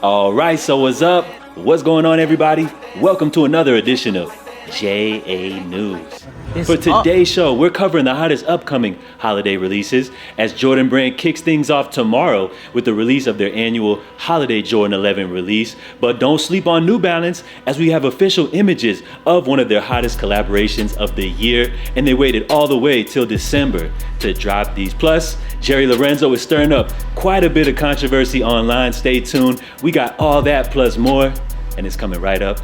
All right, so what's up? What's going on, everybody? Welcome to another edition of JA News. For today's show, we're covering the hottest upcoming holiday releases as Jordan Brand kicks things off tomorrow with the release of their annual Holiday Jordan 11 release. But don't sleep on New Balance as we have official images of one of their hottest collaborations of the year, and they waited all the way till December to drop these. Plus, Jerry Lorenzo is stirring up quite a bit of controversy online. Stay tuned. We got all that plus more, and it's coming right up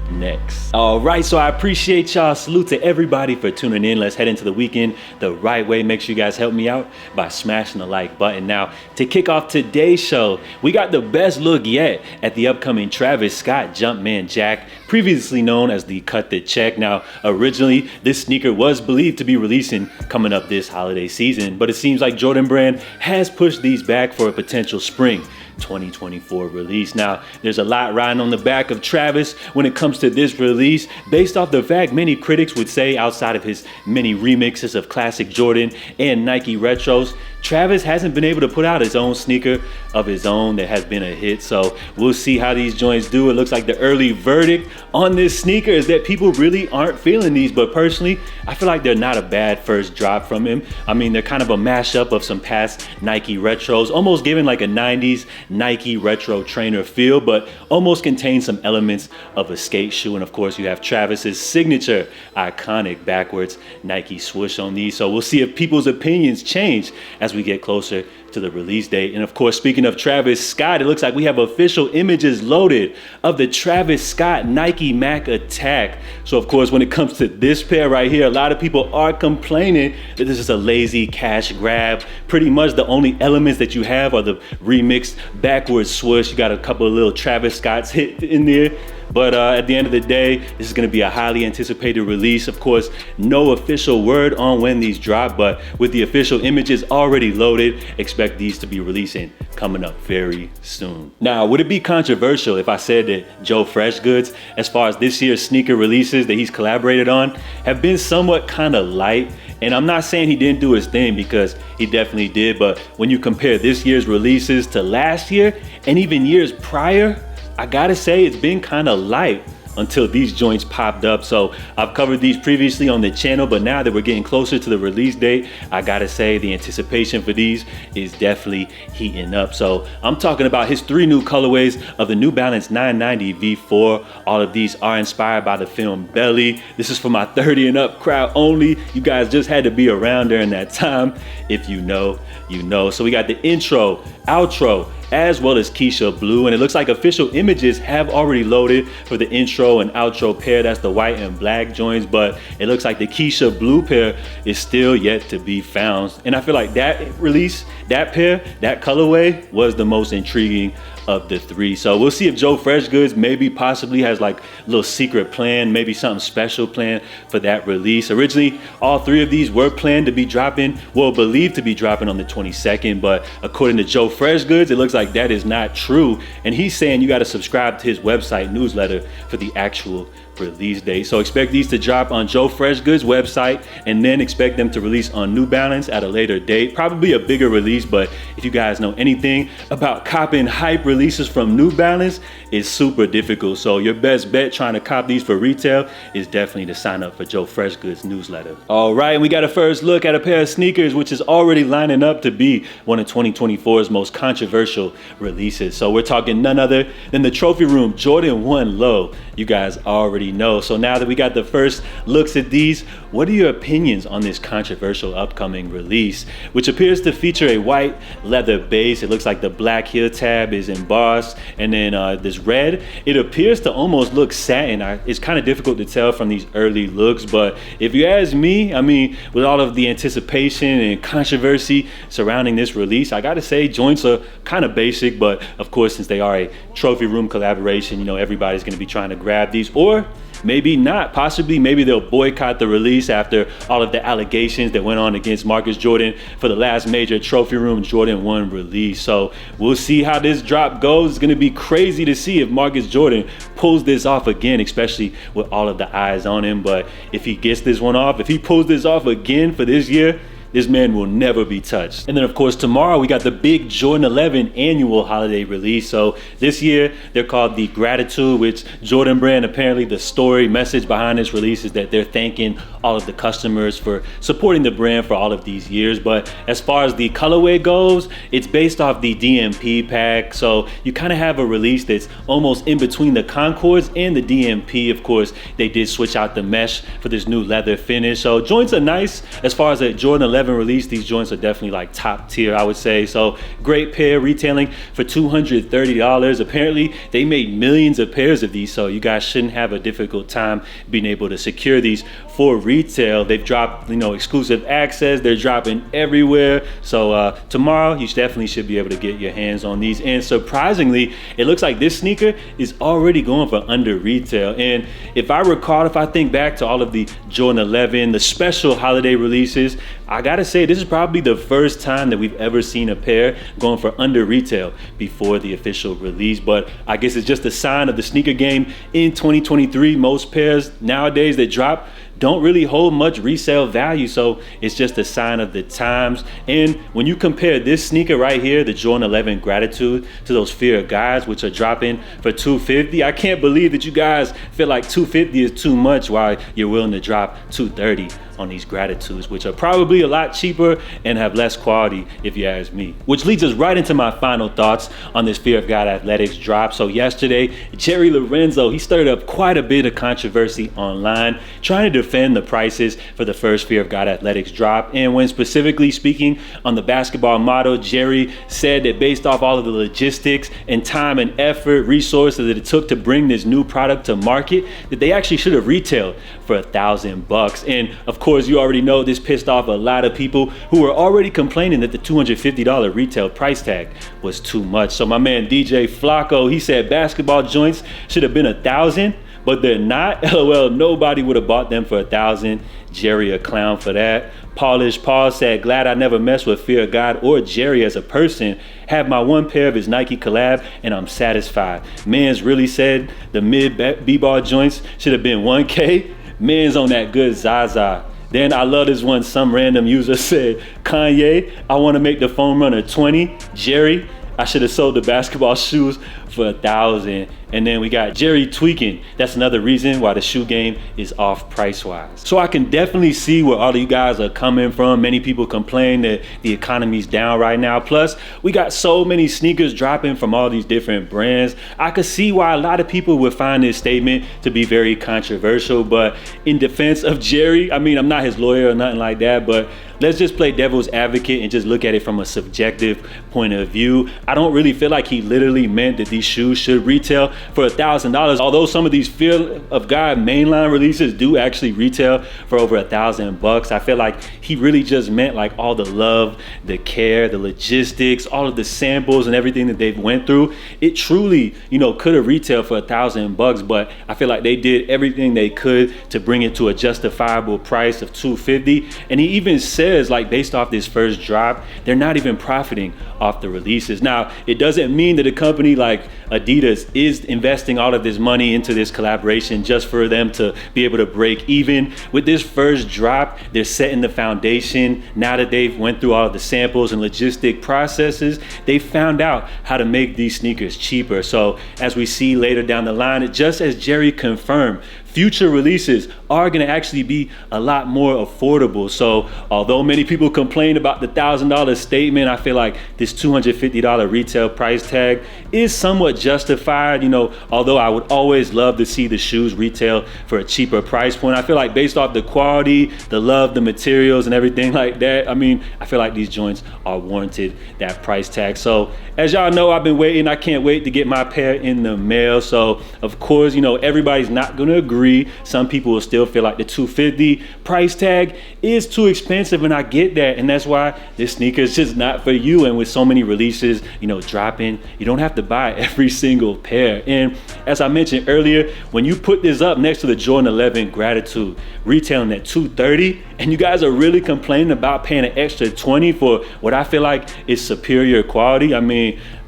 next. All right, so I appreciate y'all. Salute to everybody for tuning in. Let's head into the weekend the right way. Make sure you guys help me out by smashing the like button. Now, to kick off today's show, we got the best look yet at the upcoming Travis Scott Jumpman Jack, previously known as the Cut the Check. Now, originally, this sneaker was believed to be releasing coming up this holiday season, but it seems like Jordan Brand has pushed these back for a potential spring 2024 release. Now, there's a lot riding on the back of Travis when it comes to this release, based off the fact many critics would say outside of his many remixes of classic Jordan and Nike retros, Travis hasn't been able to put out his own sneaker of his own that has been a hit. So we'll see how these joints do. It looks like the early verdict on this sneaker is that people really aren't feeling these, but personally, I feel like they're not a bad first drop from him. I mean, they're kind of a mashup of some past Nike retros, almost giving like a 90s Nike retro trainer feel, but almost contain some elements of a skate shoe. And of course, you have Travis's signature iconic backwards Nike swoosh on these. So we'll see if people's opinions change as we get closer to the release date. And of course, speaking of Travis Scott, it looks like we have official images loaded of the Travis Scott Nike Mac Attack. So of course, when it comes to this pair right here, a lot of people are complaining that this is a lazy cash grab. Pretty much the only elements that you have are the remixed backwards swoosh. You got a couple of little Travis Scott's hit in there. But at the end of the day, this is going to be a highly anticipated release. Of course, no official word on when these drop, but with the official images already loaded, expect these to be releasing coming up very soon. Now, would it be controversial if I said that Joe Freshgoods, as far as this year's sneaker releases that he's collaborated on, have been somewhat kind of light? And I'm not saying he didn't do his thing, because he definitely did, but when you compare this year's releases to last year and even years prior, I gotta say it's been kind of light until these joints popped up. So I've covered these previously on the channel, but now that we're getting closer to the release date, I gotta say the anticipation for these is definitely heating up. So I'm talking about his 3 new colorways of the New Balance 990 V4. All of these are inspired by the film Belly. This is for my 30 and up crowd only. You guys just had to be around during that time. If you know, you know. So we got the intro, outro, as well as Keisha Blue, and it looks like official images have already loaded for the intro and outro pair. That's the white and black joints, but it looks like the Keisha Blue pair is still yet to be found. And I feel like that release, that pair, that colorway was the most intriguing of the 3. So we'll see if Joe Freshgoods maybe possibly has like a little secret plan, maybe something special planned for that release. Originally, all 3 of these were planned to be dropping, well, believed to be dropping on the 22nd, but according to Joe Freshgoods, it looks like that is not true. And he's saying you got to subscribe to his website newsletter for the actual release date. So expect these to drop on Joe Freshgoods website, and then expect them to release on New Balance at a later date. Probably a bigger release, but if you guys know anything about copping hype releases from New Balance, it's super difficult. So your best bet trying to cop these for retail is definitely to sign up for Joe Freshgoods newsletter. All right, and we got a first look at a pair of sneakers which is already lining up to be one of 2024's most controversial releases. So we're talking none other than the Trophy Room Jordan 1 Low. You guys already know. So now that we got the first looks at these, what are your opinions on this controversial upcoming release, which appears to feature a white leather base? It looks like the black heel tab is embossed, and then this red, it appears to almost look satin. It's kind of difficult to tell from these early looks, but if you ask me, I mean, with all of the anticipation and controversy surrounding this release, I gotta say joints are kind of basic, but of course, since they are a Trophy Room collaboration, you know, everybody's gonna be trying to grab these, or maybe not. Possibly, maybe they'll boycott the release after all of the allegations that went on against Marcus Jordan for the last major Trophy Room Jordan 1 release. So we'll see how this drop goes. It's gonna be crazy to see if Marcus Jordan pulls this off again, especially with all of the eyes on him. But if he gets this one off, if he pulls this off again for this year, this man will never be touched. And then of course tomorrow we got the big Jordan 11 annual holiday release. So this year they're called the Gratitude, which Jordan Brand, apparently the story message behind this release is that they're thanking all of the customers for supporting the brand for all of these years. But as far as the colorway goes, it's based off the DMP pack. So you kind of have a release that's almost in between the Concords and the DMP. Of course, they did switch out the mesh for this new leather finish. So joints are nice. As far as a Jordan 11 release, these joints are definitely like top tier, I would say. So great pair, retailing for $230. Apparently they made millions of pairs of these, so you guys shouldn't have a difficult time being able to secure these for retail. They've dropped, exclusive access. They're dropping everywhere. So tomorrow you definitely should be able to get your hands on these. And surprisingly, it looks like this sneaker is already going for under retail. And if I think back to all of the Jordan 11, the special holiday releases, I gotta say this is probably the first time that we've ever seen a pair going for under retail before the official release. But I guess it's just a sign of the sneaker game in 2023. Most pairs nowadays that drop don't really hold much resale value, so it's just a sign of the times. And when you compare this sneaker right here, the Jordan 11 Gratitude, to those Fear of Gods, which are dropping for $250, I can't believe that you guys feel like $250 is too much while you're willing to drop $230 on these Gratitudes, which are probably a lot cheaper and have less quality if you ask me. Which leads us right into my final thoughts on this Fear of God Athletics drop. So yesterday, Jerry Lorenzo, he stirred up quite a bit of controversy online, trying to defend the prices for the first Fear of God Athletics drop. And when specifically speaking on the basketball model, Jerry said that based off all of the logistics and time and effort, resources that it took to bring this new product to market, that they actually should have retailed for $1,000. And of course, you already know this pissed off a lot of people who were already complaining that the $250 retail price tag was too much. So my man DJ Flacco, he said basketball joints should have been $1,000, but they're not. LOL, nobody would have bought them for $1,000. Jerry a clown for that. Paulish Paul said, glad I never messed with Fear of God or Jerry as a person. Have my one pair of his Nike collab and I'm satisfied. Mans really said the mid b-ball joints should have been 1K. Man's on that good Zaza. Then I love this one. Some random user said, Kanye, I want to make the foam runner 20. Jerry, I should have sold the basketball shoes for $1,000. And then we got Jerry tweaking. That's another reason why the shoe game is off price wise. So I can definitely see where all of you guys are coming from. Many people complain that the economy's down right now. Plus, we got so many sneakers dropping from all these different brands. I could see why a lot of people would find this statement to be very controversial. But in defense of Jerry, I mean, I'm not his lawyer or nothing like that, but let's just play devil's advocate and just look at it from a subjective point of view. I don't really feel like he literally meant that these shoes should retail for $1,000. Although some of these Fear of God mainline releases do actually retail for over $1,000. I feel like he really just meant like all the love, the care, the logistics, all of the samples and everything that they've went through. It truly, could have retailed for $1,000, but I feel like they did everything they could to bring it to a justifiable price of $250. And he even says, like, based off this first drop, they're not even profiting off the releases. Now, it doesn't mean that a company like Adidas is investing all of this money into this collaboration just for them to be able to break even. With this first drop, they're setting the foundation. Now that they've went through all of the samples and logistic processes, they found out how to make these sneakers cheaper. So as we see later down the line, just as Jerry confirmed, future releases are going to actually be a lot more affordable. So although many people complain about the $1,000 statement, I feel like this $250 retail price tag is somewhat justified. Although I would always love to see the shoes retail for a cheaper price point. I feel like based off the quality, the love, the materials and everything like that, I feel like these joints are warranted that price tag. So as y'all know, I've been waiting. I can't wait to get my pair in the mail. So of course, everybody's not going to agree. Some people will still feel like the $250 price tag is too expensive, and I get that, and that's why this sneaker is just not for you. And with so many releases, dropping, you don't have to buy every single pair. And as I mentioned earlier, when you put this up next to the Jordan 11 Gratitude retailing at $230, and you guys are really complaining about paying an extra $20 for what I feel like is superior quality,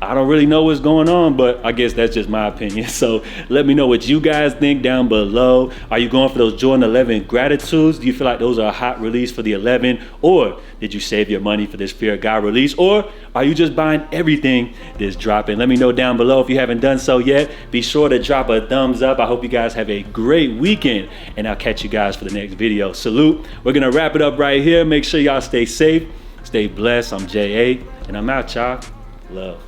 I don't really know what's going on, but I guess that's just my opinion. So let me know what you guys think down below. Are you going for those Jordan 11 Gratitudes? Do you feel like those are a hot release for the 11? Or did you save your money for this Fear of God release? Or are you just buying everything that's dropping? Let me know down below if you haven't done so yet. Be sure to drop a thumbs up. I hope you guys have a great weekend, and I'll catch you guys for the next video. Salute. We're gonna wrap it up right here. Make sure y'all stay safe, stay blessed. I'm J.A., and I'm out, y'all. Love.